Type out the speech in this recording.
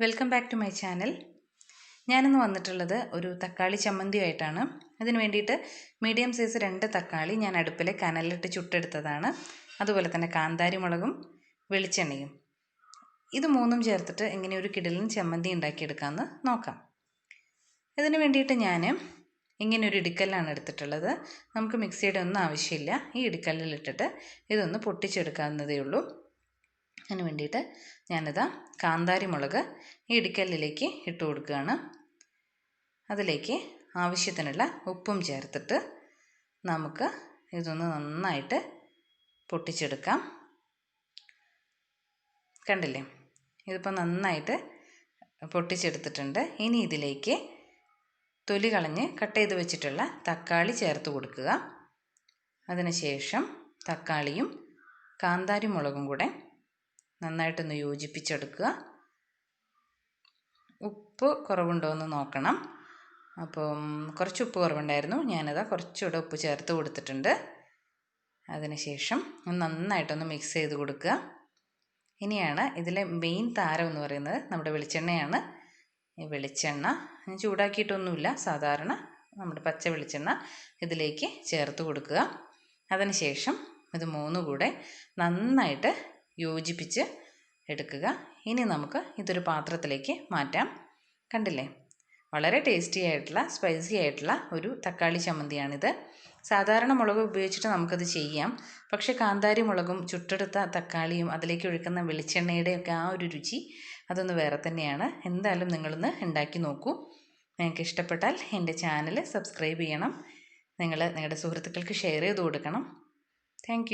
Welcome back to my channel. ഞാനിന്ന് വന്നിട്ടുള്ളത് ഒരു തക്കാളി ചമ്മന്തിയായിട്ടാണ്. അതിന് വേണ്ടിയിട്ട് മീഡിയം സൈസ് 2 തക്കാളി ഞാൻ അടുപ്പിൽ കനലിലിട്ട് ചുട്ടെടുത്തതാണ്. അതുപോലെ തന്നെ കാന്താരി മുളകും വെളിച്ചെണ്ണയും. ഇത് മൂന്നും ചേർത്തിട്ട് എങ്ങനെ ഒരു കിടിലൻ ചമ്മന്തി ഉണ്ടാക്കിയെടുക്കാമെന്ന് നോക്കാം. ഇതിന് വേണ്ടിയിട്ട് ഞാൻ ഇങ്ങനെ ഒരു ഇടിക്കല്ലാണ് എടുത്തിട്ടുള്ളത്. നമുക്ക് മിക്സിയുടെ ഒന്നും ആവശ്യമില്ല. ഈ ഇടിക്കല്ലിലിട്ടിട്ട് ഇതൊന്ന് പൊട്ടിച്ചെടുക്കാവുന്നതേ ഉള്ളൂ. അതിന് വേണ്ടിയിട്ട് ഞാനിതാ കാന്താരി മുളക് ഈ ഇടിക്കല്ലിലേക്ക് ഇട്ട് കൊടുക്കുകയാണ്. അതിലേക്ക് ആവശ്യത്തിനുള്ള ഉപ്പും ചേർത്തിട്ട് നമുക്ക് ഇതൊന്ന് നന്നായിട്ട് പൊട്ടിച്ചെടുക്കാം. കണ്ടില്ലേ, ഇതിപ്പോൾ നന്നായിട്ട് പൊട്ടിച്ചെടുത്തിട്ടുണ്ട്. ഇനി ഇതിലേക്ക് തൊലി കളഞ്ഞ് കട്ട് ചെയ്ത് വെച്ചിട്ടുള്ള തക്കാളി ചേർത്ത് കൊടുക്കുക. അതിനുശേഷം തക്കാളിയും കാന്താരി മുളകും കൂടെ നന്നായിട്ടൊന്ന് യോജിപ്പിച്ചെടുക്കുക. ഉപ്പ് കുറവുണ്ടോ എന്ന് നോക്കണം. അപ്പം കുറച്ച് ഉപ്പ് കുറവുണ്ടായിരുന്നു, ഞാനത് കുറച്ചുകൂടെ ഉപ്പ് ചേർത്ത് കൊടുത്തിട്ടുണ്ട്. അതിനുശേഷം നന്നായിട്ടൊന്ന് മിക്സ് ചെയ്ത് കൊടുക്കുക. ഇനിയാണ് ഇതിലെ മെയിൻ താരം എന്ന് പറയുന്നത് നമ്മുടെ വെളിച്ചെണ്ണയാണ്. ഈ വെളിച്ചെണ്ണ ഞാൻ ചൂടാക്കിയിട്ടൊന്നുമില്ല, സാധാരണ നമ്മുടെ പച്ച വെളിച്ചെണ്ണ ഇതിലേക്ക് ചേർത്ത് കൊടുക്കുക. അതിനുശേഷം ഇത് മൂന്നും കൂടെ നന്നായിട്ട് യോജിപ്പിച്ച് എടുക്കുക. ഇനി നമുക്ക് ഇതൊരു പാത്രത്തിലേക്ക് മാറ്റാം. കണ്ടില്ലേ, വളരെ ടേസ്റ്റി ആയിട്ടുള്ള സ്പൈസി ആയിട്ടുള്ള ഒരു തക്കാളി ചമ്മന്തിയാണിത്. സാധാരണ മുളക് ഉപയോഗിച്ചിട്ട് നമുക്കത് ചെയ്യാം, പക്ഷേ കാന്താരി മുളകും ചുട്ടെടുത്ത തക്കാളിയും അതിലേക്ക് ഒഴിക്കുന്ന വെളിച്ചെണ്ണയുടെയൊക്കെ ആ ഒരു രുചി അതൊന്ന് വേറെ തന്നെയാണ്. എന്തായാലും നിങ്ങളൊന്ന് ഉണ്ടാക്കി നോക്കൂ. നിങ്ങൾക്ക് ഇഷ്ടപ്പെട്ടാൽ എൻ്റെ ചാനൽ സബ്സ്ക്രൈബ് ചെയ്യണം. നിങ്ങളുടെ സുഹൃത്തുക്കൾക്ക് ഷെയർ ചെയ്ത് കൊടുക്കണം. താങ്ക്